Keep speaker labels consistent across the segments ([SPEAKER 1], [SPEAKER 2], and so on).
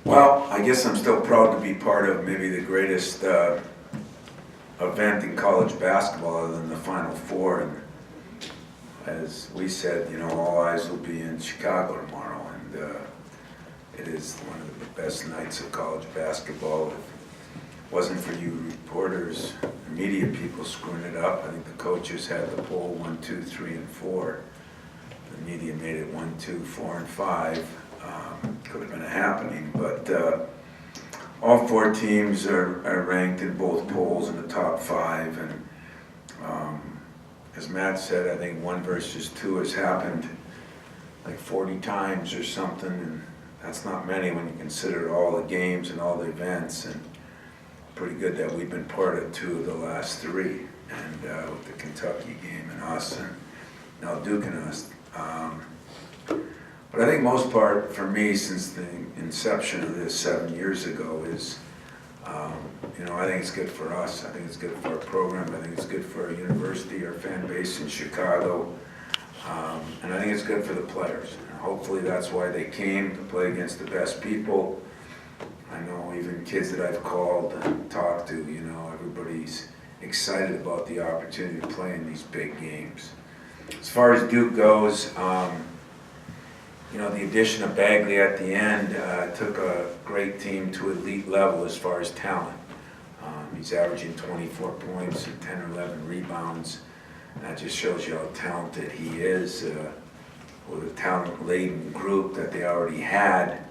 [SPEAKER 1] Well, I guess I'm still proud to be part of maybe the greatest event in college basketball other than the Final Four. And as we said, all eyes will be in Chicago tomorrow. And it is one of the best nights of college basketball. If it wasn't for you reporters, media people screwing it up, I think the coaches had the poll 1, 2, 3, and 4. The media made it 1, 2, 4, and 5. Could have been a happening, but all 4 teams are ranked in both polls in the top 5, and as Matt said, I think 1 versus 2 has happened like 40 times or something, and that's not many when you consider all the games and all the events, and pretty good that we've been part of 2 of the last 3, and with the Kentucky game and us, and now Duke and us. But I think most part for me, since the inception of this 7 years ago, is I think it's good for us. I think it's good for our program. I think it's good for our university, our fan base in Chicago, and I think it's good for the players. And hopefully that's why they came to play against the best people. I know even kids that I've called and talked to, everybody's excited about the opportunity to play in these big games. As far as Duke goes, the addition of Bagley at the end took a great team to elite level as far as talent. He's averaging 24 points and 10 or 11 rebounds. That just shows you how talented he is. With a talent-laden group that they already had,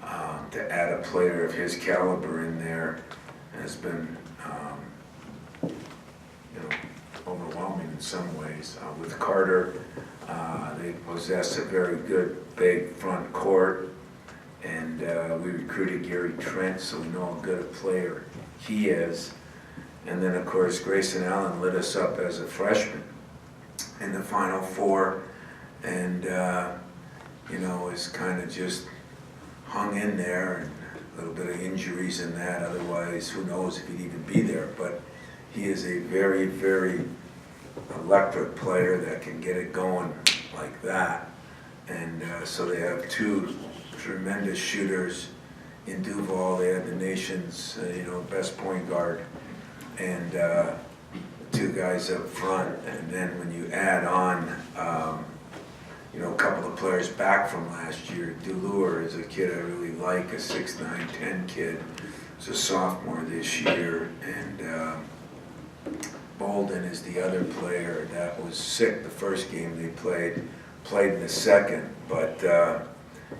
[SPEAKER 1] to add a player of his caliber in there has been overwhelming in some ways. With Carter, they possess a very good big front court, and we recruited Gary Trent, so we know how good a player he is. And then of course Grayson Allen lit us up as a freshman in the Final Four, and is kind of just hung in there, and a little bit of injuries in that. Otherwise, who knows if he'd even be there. But he is a very, very electric player that can get it going like that. And so they have 2 tremendous shooters in Duval. They had the nation's best point guard, and 2 guys up front. And then when you add on a couple of players back from last year, Dulure is a kid I really like, a 6'9", 10 kid. He's a sophomore this year, and Bolden is the other player that was sick the first game they played in the second, but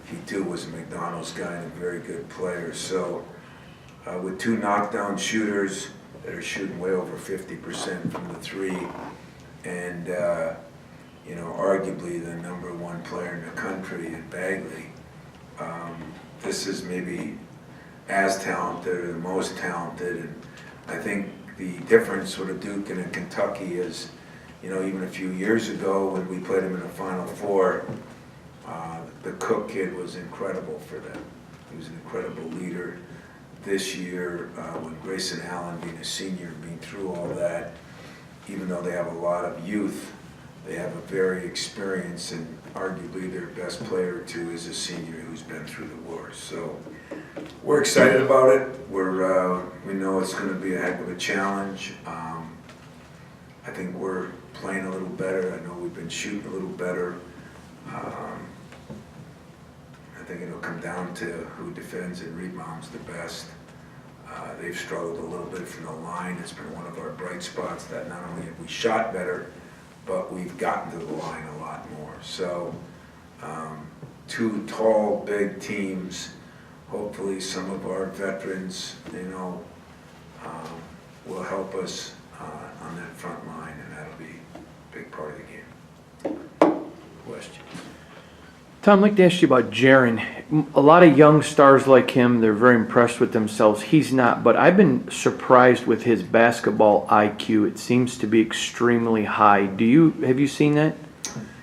[SPEAKER 1] he too was a McDonald's guy and a very good player. So with 2 knockdown shooters that are shooting way over 50% from the 3, and arguably the #1 player in the country in Bagley, this is maybe as talented or the most talented. And I think the difference with a Duke and a Kentucky is, even a few years ago when we played them in the Final Four, the Cook kid was incredible for them. He was an incredible leader. This year, when Grayson Allen, being a senior, being through all that, even though they have a lot of youth, they have a very experienced, and arguably their best player too is a senior who's been through the wars. So we're excited about it. We know it's going to be a heck of a challenge. I think we're playing a little better. I know we've been shooting a little better. I think it'll come down to who defends and rebounds the best. They've struggled a little bit from the line. It's been one of our bright spots that not only have we shot better, but we've gotten to the line a lot more. So 2 tall, big teams. Hopefully some of our veterans, will help us on that front line, and that'll be a big part of the game. Questions?
[SPEAKER 2] Tom, I'd like to ask you about Jaren. A lot of young stars like him, they're very impressed with themselves. He's not, but I've been surprised with his basketball IQ. It seems to be extremely high. Have you seen that?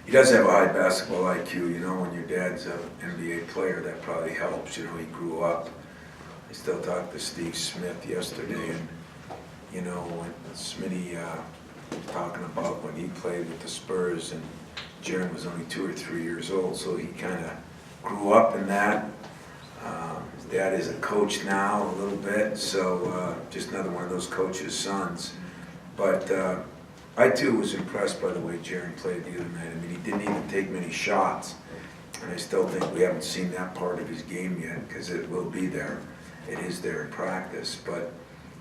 [SPEAKER 1] He does have a high basketball IQ. When your dad's an NBA player, that probably helps. He grew up. I still talked to Steve Smith yesterday, and when Smitty talking about when he played with the Spurs, and Jaren was only 2 or 3 years old, so he kind of grew up in that. His dad is a coach now a little bit, so just another one of those coaches' sons. But I too was impressed by the way Jaron played the other night. I mean, he didn't even take many shots. And I still think we haven't seen that part of his game yet, because it will be there. It is there in practice, but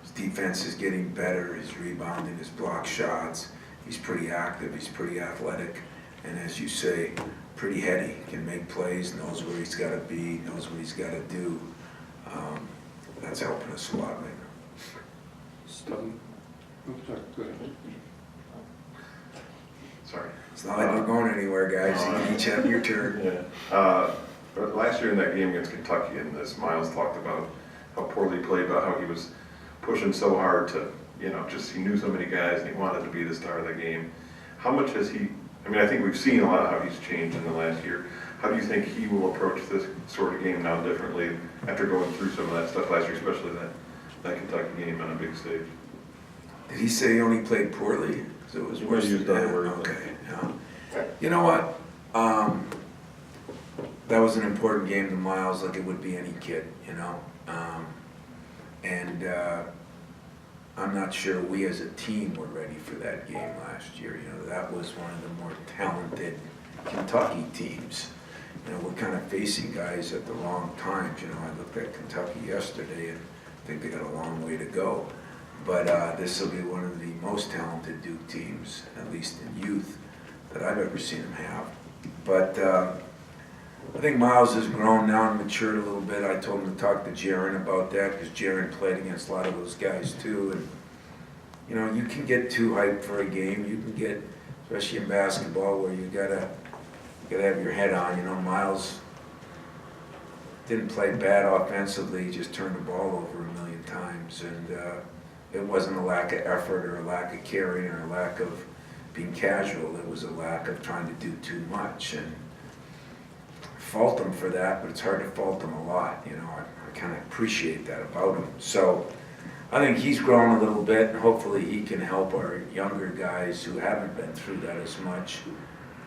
[SPEAKER 1] his defense is getting better, his rebounding, his block shots. He's pretty active, he's pretty athletic, and as you say, pretty heady, can make plays, knows where he's got to be, knows what he's got to do. That's helping us a lot right now.
[SPEAKER 3] Oops, sorry, go ahead.
[SPEAKER 4] Sorry.
[SPEAKER 1] It's not like we're going anywhere, guys. You can each have your turn.
[SPEAKER 4] Yeah. Last year in that game against Kentucky, and as Miles talked about how poorly he played, about how he was pushing so hard to, just he knew so many guys and he wanted to be the star of the game. How much has he, I think we've seen a lot of how he's changed in the last year. How do you think he will approach this sort of game now differently after going through some of that stuff last year, especially that Kentucky game on a big stage?
[SPEAKER 1] Did he say he only played poorly? So it was
[SPEAKER 4] He
[SPEAKER 1] worse
[SPEAKER 4] might use
[SPEAKER 1] than
[SPEAKER 4] that
[SPEAKER 1] that?
[SPEAKER 4] word.
[SPEAKER 1] Okay, yeah. You know what? That was an important game to Miles, like it would be any kid, and I'm not sure we as a team were ready for that game last year. That was one of the more talented Kentucky teams. We're kind of facing guys at the wrong times. I looked at Kentucky yesterday and I think they got a long way to go. But this will be one of the most talented Duke teams, at least in youth, that I've ever seen them have. But I think Miles has grown now and matured a little bit. I told him to talk to Jaron about that, because Jaron played against a lot of those guys too. And you can get too hyped for a game. You can get, especially in basketball, where you gotta have your head on. Miles didn't play bad offensively. He just turned the ball over a million times, and it wasn't a lack of effort or a lack of carrying or a lack of being casual. It was a lack of trying to do too much. And I fault him for that, but it's hard to fault him a lot. I kind of appreciate that about him. So I think he's grown a little bit, and hopefully he can help our younger guys who haven't been through that as much.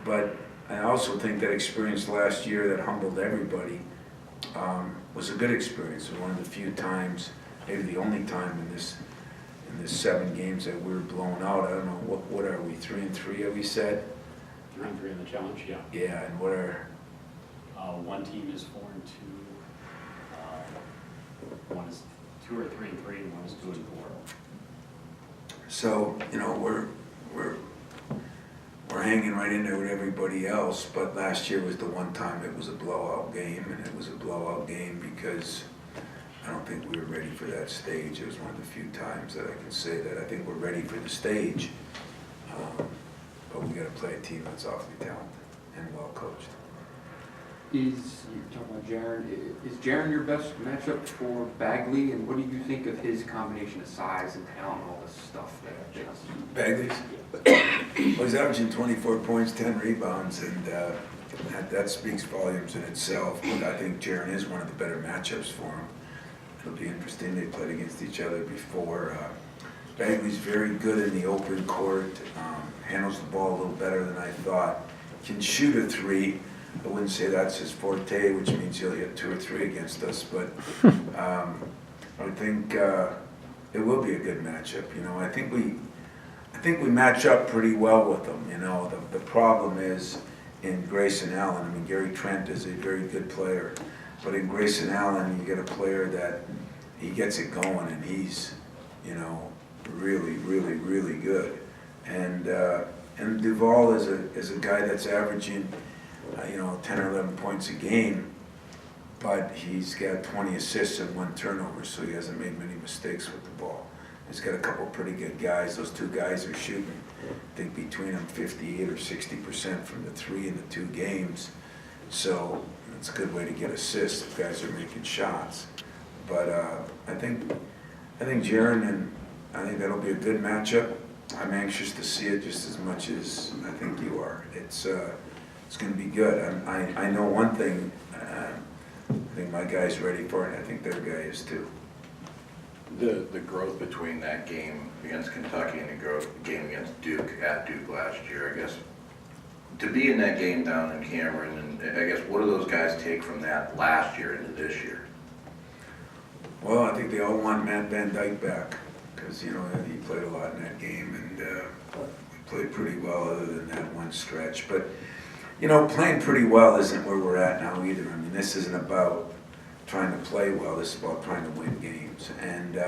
[SPEAKER 1] But I also think that experience last year that humbled everybody was a good experience. And one of the few times, maybe the only time in this 7 games that we were blown out. I don't know, what are we, 3-3, have we said?
[SPEAKER 5] 3-3 in the challenge, yeah.
[SPEAKER 1] Yeah, and what are?
[SPEAKER 5] One team is 4-2. One is 2 or 3-3, and one is 2-4.
[SPEAKER 1] So, we're hanging right in there with everybody else, but last year was the one time it was a blowout game, and it was a blowout game because I don't think we were ready for that stage. It was one of the few times that I can say that I think we're ready for the stage, but we got to play a team that's awfully talented and well coached.
[SPEAKER 3] You're talking about Jaron. Is Jaron your best matchup for Bagley, and what do you think of his combination of size and talent and all this stuff that
[SPEAKER 1] Bagley's? Well, he's averaging 24 points, 10 rebounds, and that speaks volumes in itself. But I think Jaron is one of the better matchups for him. It'll be interesting. They played against each other before. Bagley's very good in the open court, handles the ball a little better than I thought. Can shoot a 3. I wouldn't say that's his forte, which means he'll hit 2 or 3 against us, but I think it will be a good matchup. I think we match up pretty well with them. The problem is in Grayson Allen. Gary Trent is a very good player, but in Grayson Allen, you get a player that he gets it going, and he's really, really, really good. And Duval is a guy that's averaging 10 or 11 points a game, but he's got 20 assists and 1 turnover, so he hasn't made many mistakes with the ball. He's got a couple pretty good guys. Those 2 guys are shooting, I think, between them 58 or 60% from the 3 in the 2 games. So it's a good way to get assists if guys are making shots. But I think Jaron, and I think that'll be a good matchup. I'm anxious to see it just as much as I think you are. It's going to be good. I know one thing. I think my guy's ready for it, and I think their guy is too.
[SPEAKER 6] The growth between that game against Kentucky and the game against Duke at Duke last year, I guess, to be in that game down in Cameron, and I guess what do those guys take from that last year into this year?
[SPEAKER 1] Well, I think they all want Matt Van Dyke back, because, you know, he played a lot in that game, and we played pretty well other than that one stretch. But, you know, playing pretty well isn't where we're at now either. I mean, this isn't about trying to play well, this is about trying to win games. And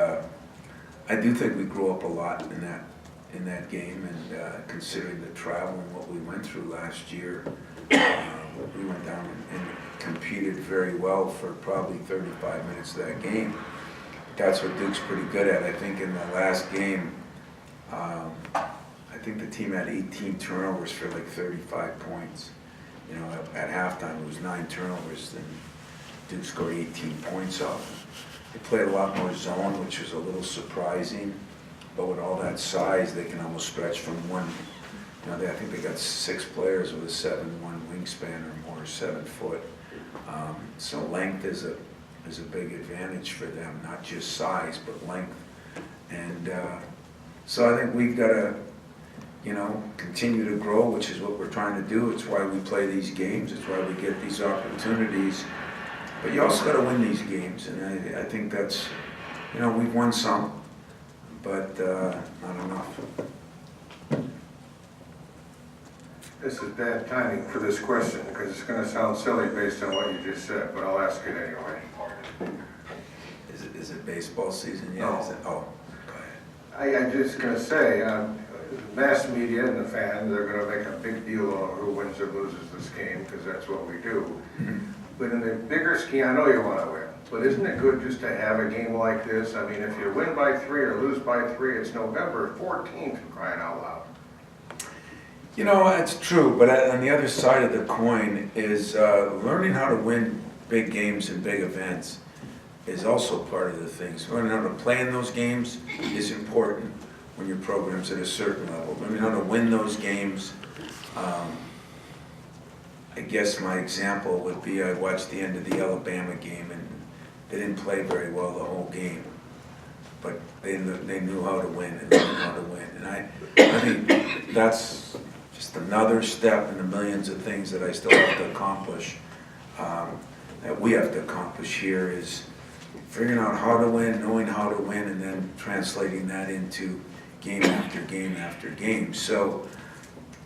[SPEAKER 1] I do think we grew up a lot in that game, and considering the travel and what we went through last year, we went down and competed very well for probably 35 minutes of that game. That's what Duke's pretty good at. I think in the last game, I think the team had 18 turnovers for like 35 points. You know, at halftime it was 9 turnovers, and Duke scored 18 points off them. They played a lot more zone, which was a little surprising, but with all that size, they can almost stretch from one. You know, I think they got 6 players with a 7'1" wingspan or more, 7 foot. So length is a big advantage for them, not just size, but length. And so I think we've got to, you know, continue to grow, which is what we're trying to do. It's why we play these games. It's why we get these opportunities. But you also got to win these games, and I think that's, you know, we've won some, but not enough.
[SPEAKER 7] This is bad timing for this question, because it's going to sound silly based on what you just said, but I'll ask it anyway.
[SPEAKER 1] Is it baseball season yet?
[SPEAKER 7] No.
[SPEAKER 1] Is it, oh, go ahead.
[SPEAKER 7] I'm just going to say, mass media and the fans, they're going to make a big deal of who wins or loses this game, because that's what we do. But in the bigger scheme, I know you want to win, but isn't it good just to have a game like this? I mean, if you win by 3 or lose by 3, it's November 14th, crying out loud.
[SPEAKER 1] You know, that's true, but on the other side of the coin is learning how to win big games and big events is also part of the things. Learning how to play in those games is important when your program's at a certain level. Learning how to win those games, I guess my example would be I watched the end of the Alabama game, and they didn't play very well the whole game, but they knew how to win and learned how to win. And I think that's just another step in the millions of things that I still have to accomplish, that we have to accomplish here, is figuring out how to win, knowing how to win, and then translating that into game after game after game. So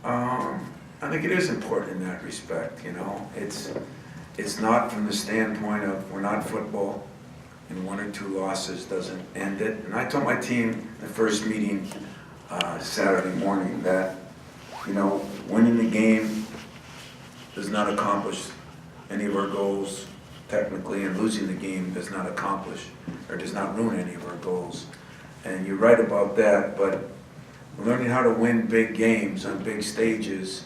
[SPEAKER 1] I think it is important in that respect, you know. It's not from the standpoint of we're not football, and 1 or 2 losses doesn't end it. And I told my team the first meeting Saturday morning that, you know, winning the game does not accomplish any of our goals technically, and losing the game does not accomplish or does not ruin any of our goals. And you're right about that, but learning how to win big games on big stages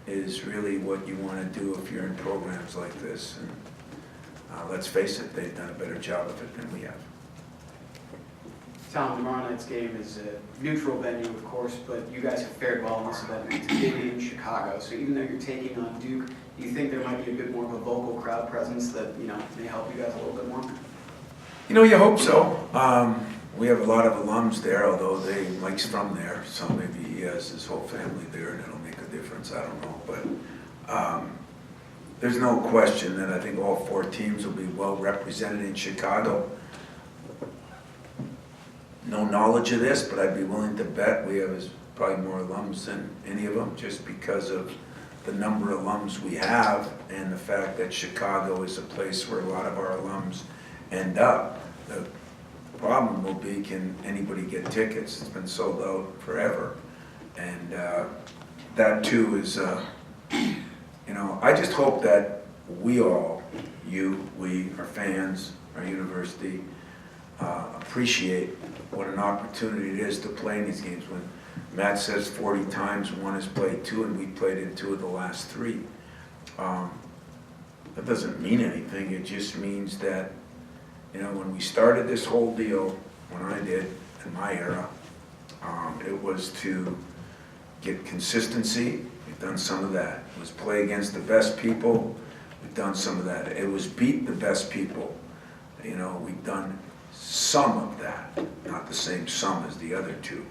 [SPEAKER 1] is really what you want to do if you're in programs like this. And let's face it, they've done a better job of it than we have.
[SPEAKER 8] Tom, tomorrow night's game is a neutral venue, of course, but you guys have fared well in this event. It's big in Chicago, so even though you're taking on Duke, do you think there might be a bit more of a vocal crowd presence that, you know, may help you guys a little bit more?
[SPEAKER 1] You know, you hope so. We have a lot of alums there, although Mike's from there, so maybe he has his whole family there, and it'll make a difference. I don't know, but there's no question that I think all 4 teams will be well represented in Chicago. No knowledge of this, but I'd be willing to bet we have probably more alums than any of them, just because of the number of alums we have and the fact that Chicago is a place where a lot of our alums end up. The problem will be, can anybody get tickets? It's been sold out forever. And that too is, you know, I just hope that we all, we, our fans, our university, appreciate what an opportunity it is to play in these games. When Matt says 40 times, one has played 2, and we played in 2 of the last 3. That doesn't mean anything. It just means that, you know, when we started this whole deal, when I did, in my era, it was to get consistency. We've done some of that. It was play against the best people. We've done some of that. It was beat the best people. You know, we've done some of that, not the same sum as the other 2.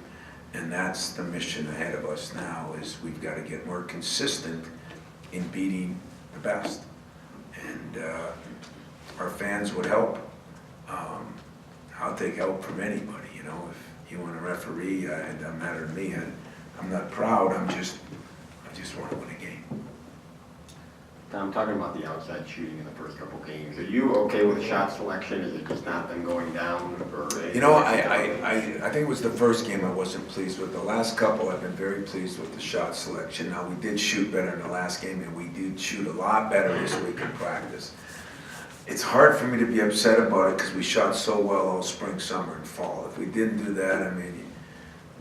[SPEAKER 1] And that's the mission ahead of us now, is we've got to get more consistent in beating the best. And our fans would help. I'll take help from anybody, you know, if you want a referee, it doesn't matter to me. I'm not proud, I just want to win a game.
[SPEAKER 9] Tom, talking about the outside shooting in the first couple games, are you okay with the shot selection? Is it just not been going down or?
[SPEAKER 1] You know, I think it was the first game I wasn't pleased with. The last couple, I've been very pleased with the shot selection. Now, we did shoot better in the last game, and we did shoot a lot better this week in practice. It's hard for me to be upset about it because we shot so well all spring, summer, and fall. If we didn't do that, I mean,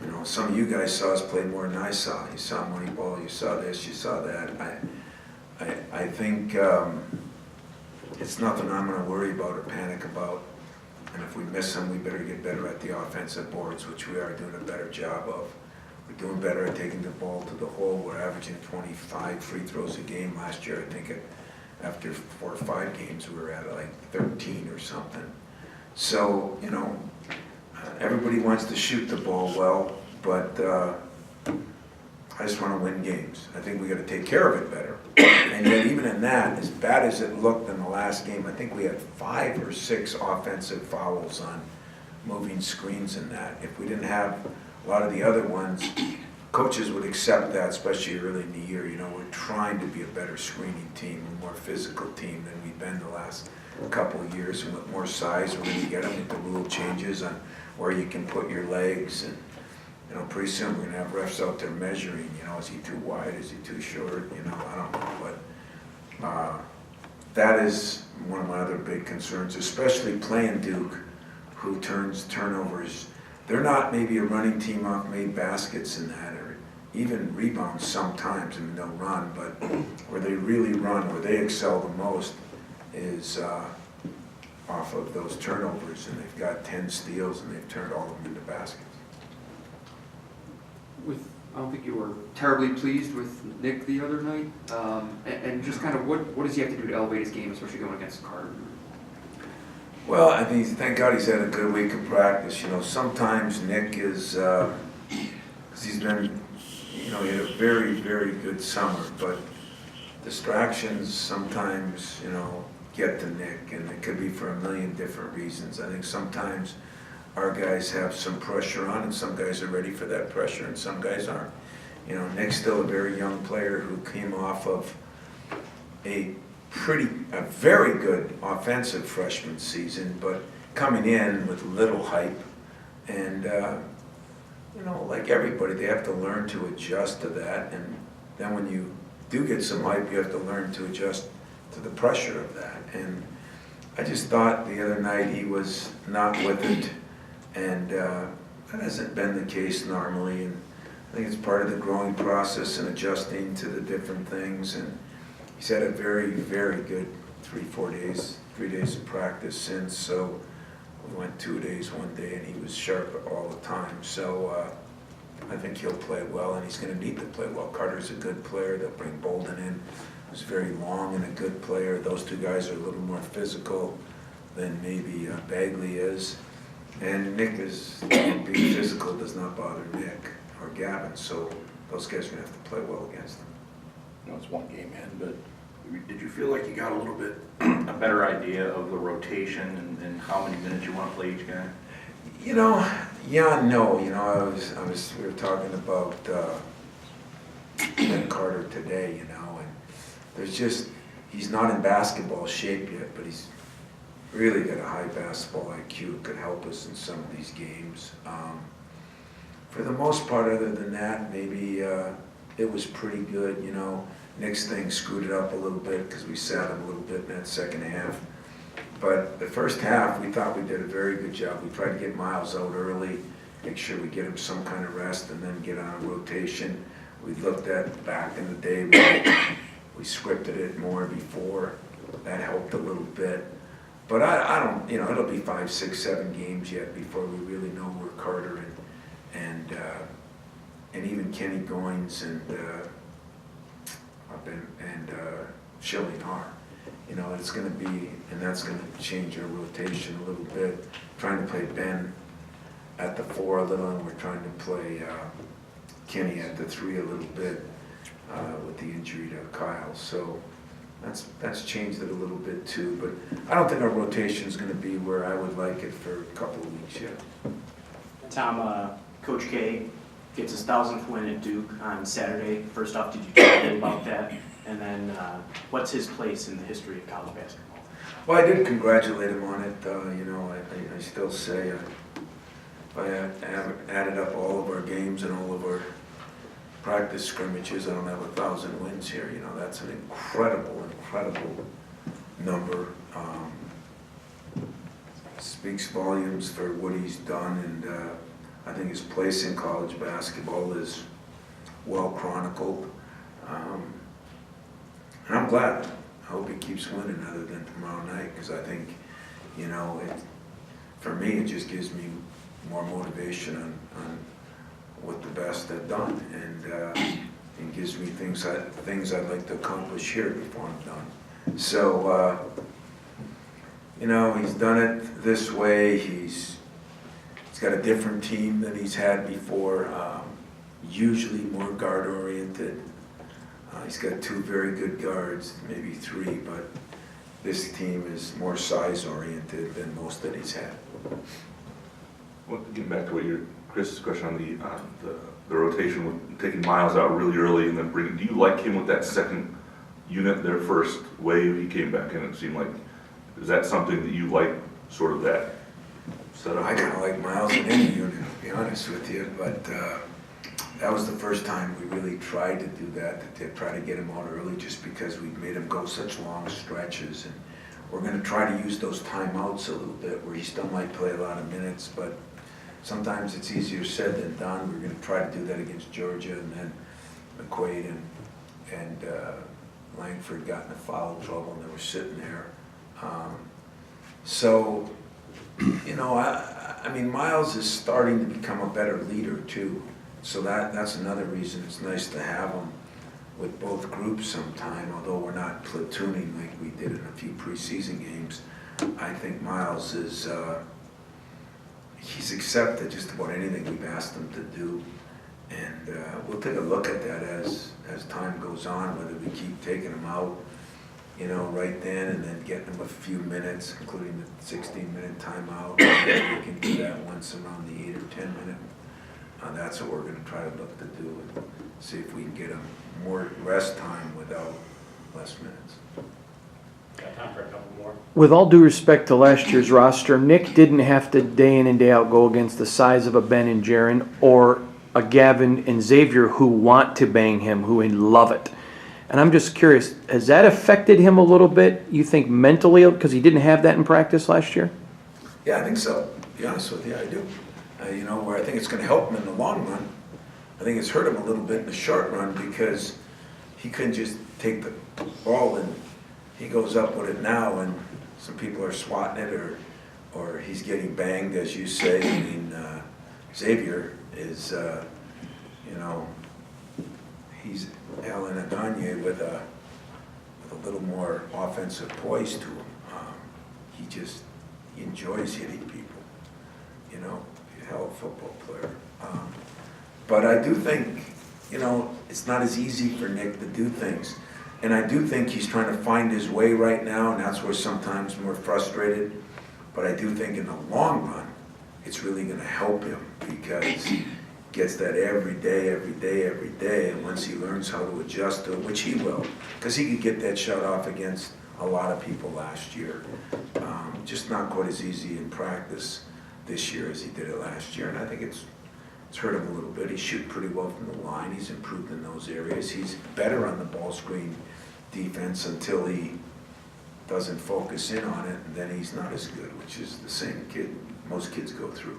[SPEAKER 1] you know, some of you guys saw us play more than I saw. You saw Moneyball, you saw this, you saw that. I think it's nothing I'm going to worry about or panic about. And if we miss them, we better get better at the offensive boards, which we are doing a better job of. We're doing better at taking the ball to the hole. We're averaging 25 free throws a game. Last year, I think after 4 or 5 games, we were at like 13 or something. So, you know, everybody wants to shoot the ball well, but I just want to win games. I think we got to take care of it better. And yet, even in that, as bad as it looked in the last game, I think we had 5 or 6 offensive fouls on moving screens in that. If we didn't have a lot of the other ones, coaches would accept that, especially early in the year. You know, we're trying to be a better screening team, a more physical team than we've been the last couple of years. And with more size, we're going to get them with the rule changes on where you can put your legs. And, you know, pretty soon we're going to have refs out there measuring, you know, is he too wide, is he too short, you know, I don't know. But that is one of my other big concerns, especially playing Duke, who turns turnovers. They're not maybe a running team off made baskets in that, or even rebounds sometimes. I mean, they'll run, but where they really run, where they excel the most is off of those turnovers, and they've got 10 steals, and they've turned all of them into baskets.
[SPEAKER 3] I don't think you were terribly pleased with Nick the other night, and just kind of what does he have to do to elevate his game, especially going against Carter?
[SPEAKER 1] Well, I mean, thank God he's had a good week of practice. You know, sometimes Nick is, because he's been, you know, he had a very, very good summer, but distractions sometimes, you know, get to Nick, and it could be for a million different reasons. I think sometimes our guys have some pressure on, and some guys are ready for that pressure, and some guys aren't. You know, Nick's still a very young player who came off of a very good offensive freshman season, but coming in with little hype. And, you know, like everybody, they have to learn to adjust to that. And then when you do get some hype, you have to learn to adjust to the pressure of that. And I just thought the other night he was not with it. And that hasn't been the case normally, and I think it's part of the growing process and adjusting to the different things. And he's had a very, very good 3 days of practice since. So we went 2 days, 1 day, and he was sharp all the time. So I think he'll play well, and he's going to need to play well. Carter's a good player. They'll bring Bolden in, who's very long and a good player. Those 2 guys are a little more physical than maybe Bagley is. And Nick is, being physical does not bother Nick or Gavin, so those guys are going to have to play well against them.
[SPEAKER 6] You know, it's one game in, but did you feel like you got a little bit a better idea of the rotation and how many minutes you want to play each guy?
[SPEAKER 1] You know, yeah, no. You know, we were talking about Ben Carter today, you know, and there's just, he's not in basketball shape yet, but he's really got a high basketball IQ, could help us in some of these games. For the most part, other than that, maybe it was pretty good, you know. Nick's thing screwed it up a little bit because we sat him a little bit in that second half. But the first half, we thought we did a very good job. We tried to get Miles out early, make sure we get him some kind of rest, and then get on a rotation. We looked at back in the day, we scripted it more before. That helped a little bit. But I don't, you know, it'll be 5, 6, 7 games yet before we really know where Carter and even Kenny Goins and Schilling are. You know, it's going to be, and that's going to change our rotation a little bit. Trying to play Ben at the 4 a little, and we're trying to play Kenny at the 3 a little bit with the injury to Kyle. So that's changed it a little bit too, but I don't think our rotation's gonna be where I would like it for a couple of weeks yet.
[SPEAKER 5] Tom, Coach K gets his 1,000th win at Duke on Saturday. First off, did you talk to him about that? And then, what's his place in the history of college basketball?
[SPEAKER 1] Well, I did congratulate him on it, you know, I still say, if I added up all of our games and all of our practice scrimmages, I don't have 1,000 wins here, you know, that's an incredible number. Speaks volumes for what he's done, and I think his place in college basketball is well chronicled. And I'm glad. I hope he keeps winning other than tomorrow night, because I think, you know, for me, it just gives me more motivation on what the best have done, and gives me things I'd like to accomplish here before I'm done. So, you know, he's done it this way. He's got a different team than he's had before, usually more guard-oriented. He's got 2 very good guards, maybe 3, but this team is more size-oriented than most that he's had.
[SPEAKER 10] Well, getting back to what Chris's question on the rotation with taking Miles out really early and then do you like him with that second unit, their first wave? He came back in, it seemed like, is that something that you like, sort of that setup?
[SPEAKER 1] I kind of like Miles in any unit, to be honest with you, but that was the first time we really tried to do that, to try to get him out early, just because we made him go such long stretches. And we're going to try to use those timeouts a little bit, where he still might play a lot of minutes, but sometimes it's easier said than done. We're going to try to do that against Georgia, and then McQuaid and Langford got in a foul trouble, and they were sitting there. So, you know, I mean, Miles is starting to become a better leader too. So that's another reason it's nice to have him with both groups sometime, although we're not platooning like we did in a few preseason games. I think Miles is, he's accepted just about anything we've asked him to do. And we'll take a look at that as time goes on, whether we keep taking him out, you know, right then, and then getting him a few minutes, including the 16-minute timeout. We can do that once around the 8 or 10 minute. That's what we're going to try to look to do, and see if we can get him more rest time without less minutes.
[SPEAKER 5] Got time for a couple more.
[SPEAKER 2] With all due respect to last year's roster, Nick didn't have to day in and day out go against the size of a Ben and Jaron or a Gavin and Xavier who want to bang him, who love it. And I'm just curious, has that affected him a little bit, you think, mentally, because he didn't have that in practice last year?
[SPEAKER 1] Yeah, I think so. To be honest with you, I do. You know, where I think it's going to help him in the long run. I think it's hurt him a little bit in the short run, because he couldn't just take the ball and he goes up with it now, and some people are swatting it, or he's getting banged, as you say. I mean, Xavier is, you know, he's Alan Agagne with a little more offensive poise to him. He enjoys hitting people, you know. Hell of a football player. But I do think, you know, it's not as easy for Nick to do things. And I do think he's trying to find his way right now, and that's where sometimes we're frustrated. But I do think in the long run, it's really going to help him, because he gets that every day. And once he learns how to adjust to it, which he will, because he could get that shot off against a lot of people last year. Just not quite as easy in practice this year as he did it last year, and I think it's hurt him a little bit. He's shooting pretty well from the line. He's improved in those areas. He's better on the ball screen defense until he doesn't focus in on it, and then he's not as good, which is the same kid most kids go through.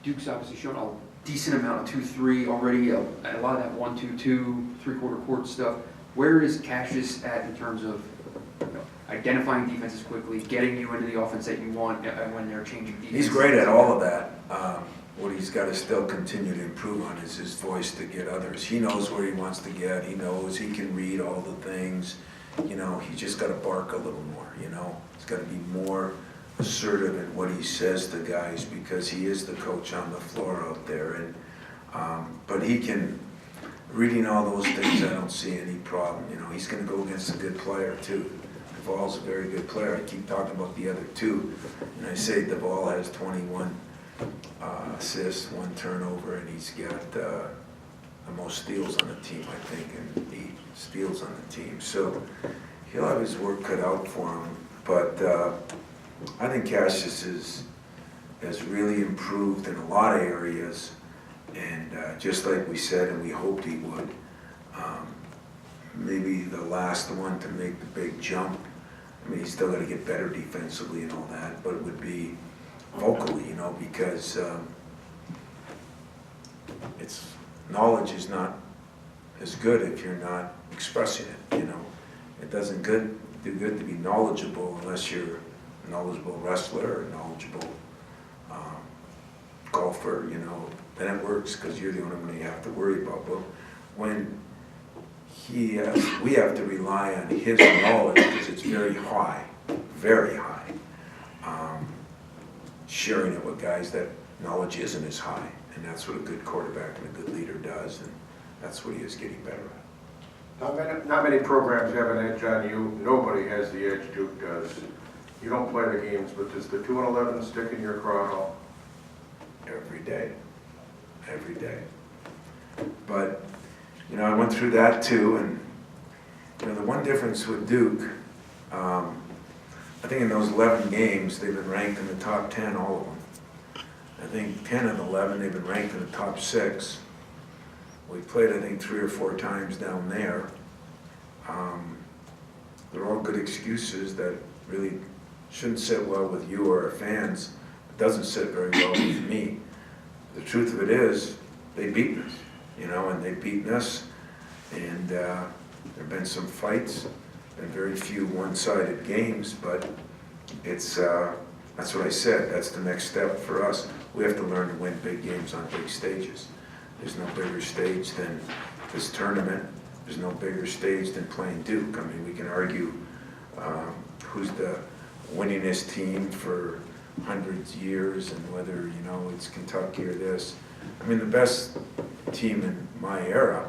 [SPEAKER 3] Duke's obviously shown a decent amount of 2-3 already, a lot of that 1-2-2, three-quarter court stuff. Where is Cassius at in terms of, you know, identifying defenses quickly, getting you into the offense that you want when they're changing defense?
[SPEAKER 1] He's great at all of that. What he's got to still continue to improve on is his voice to get others. He knows where he wants to get. He knows he can read all the things. You know, he's just got to bark a little more, you know. He's got to be more assertive in what he says to guys, because he is the coach on the floor out there. And but he can, reading all those things, I don't see any problem. You know, he's gonna go against a good player too. Duvall's a very good player. I keep talking about the other two, and I say Duvall has 21 assists, 1 turnover, and he's got the most steals on the team, I think, and 8 steals on the team. So he'll have his work cut out for him. But I think Cassius has really improved in a lot of areas, and just like we said, and we hoped he would, maybe the last one to make the big jump. I mean, he's still got to get better defensively and all that, but it would be vocally, you know, because knowledge is not as good if you're not expressing it, you know. It doesn't do good to be knowledgeable unless you're a knowledgeable wrestler or a knowledgeable golfer, you know. Then it works because you're the only one you have to worry about. But when we have to rely on his knowledge because it's very high, sharing it with guys that knowledge isn't as high. And that's what a good quarterback and a good leader does, and that's what he is getting better at.
[SPEAKER 7] Not many programs have an edge on you. Nobody has the edge Duke does. You don't play the games, but does the 2-11 stick in your craw at all?
[SPEAKER 1] Every day. But, you know, I went through that too, and, you know, the one difference with Duke, I think in those 11 games, they've been ranked in the top 10, all of them. I think 10 of the 11, they've been ranked in the top 6. We played, I think, 3 or 4 times down there. They're all good excuses that really shouldn't sit well with you or our fans. It doesn't sit very well with me. The truth of it is, they've beaten us, you know, and they've beaten us. And there have been some fights, and very few one-sided games, but it's, that's what I said, that's the next step for us. We have to learn to win big games on big stages. There's no bigger stage than this tournament. There's no bigger stage than playing Duke. I mean, we can argue who's the winningest team for hundreds of years and whether, you know, it's Kentucky or this. I mean, the best team in my era,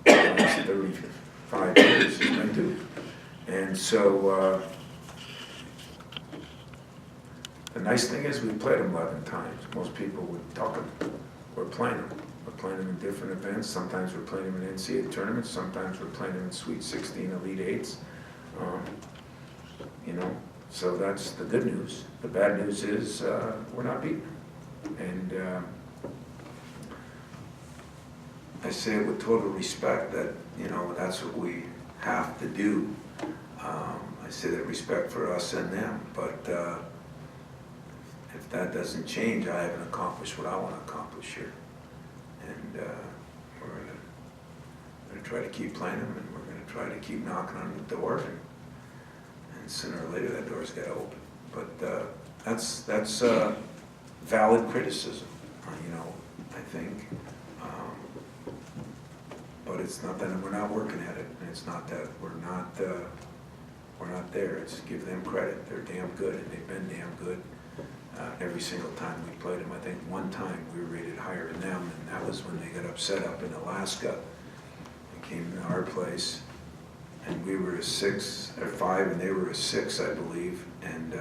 [SPEAKER 1] the last 35 years, has been Duke. And so the nice thing is we played them 11 times. Most people would talk them. We're playing them. We're playing them in different events. Sometimes we're playing them in NCAA tournaments. Sometimes we're playing them in Sweet 16, Elite Eights. You know, so that's the good news. The bad news is we're not beaten. And I say it with total respect that, you know, that's what we have to do. I say that respect for us and them, but if that doesn't change, I haven't accomplished what I want to accomplish here. And we're going to try to keep playing them, and we're going to try to keep knocking on the door, and sooner or later that door's got to open. But that's valid criticism, you know, I think. But it's not that we're not working at it, and it's not that we're not there. It's give them credit. They're damn good, and they've been damn good. Every single time we played them. I think one time we were rated higher than them, and that was when they got upset up in Alaska. They came to our place, and we were a 6 or 5, and they were a 6, I believe. And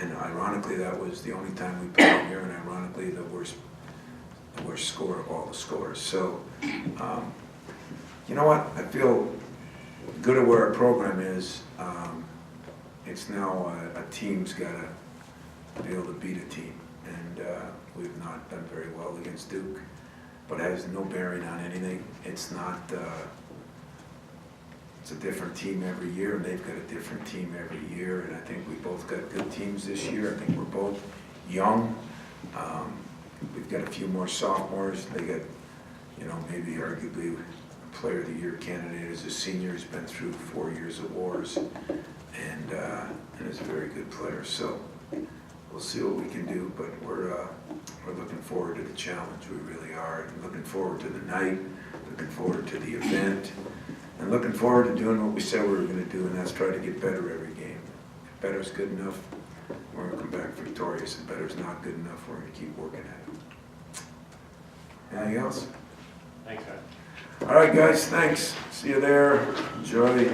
[SPEAKER 1] ironically, that was the only time we played them here, and ironically, the worst score of all the scores. So, you know what? I feel good at where our program is. It's now a team's got to be able to beat a team, and we've not done very well against Duke, but it has no bearing on anything. It's not, it's a different team every year, and they've got a different team every year, and I think we both got good teams this year. I think we're both young. We've got a few more sophomores. They got, you know, maybe arguably a player of the year candidate as a senior. He's been through 4 years of wars, and is a very good player. So we'll see what we can do, but we're looking forward to the challenge. We really are. And looking forward to the night, looking forward to the event, and looking forward to doing what we said we were going to do, and that's try to get better every game. If better's good enough, we're going to come back victorious. If better's not good enough, we're going to keep working at it. Anything else? All right, guys, thanks. See you there. Enjoy.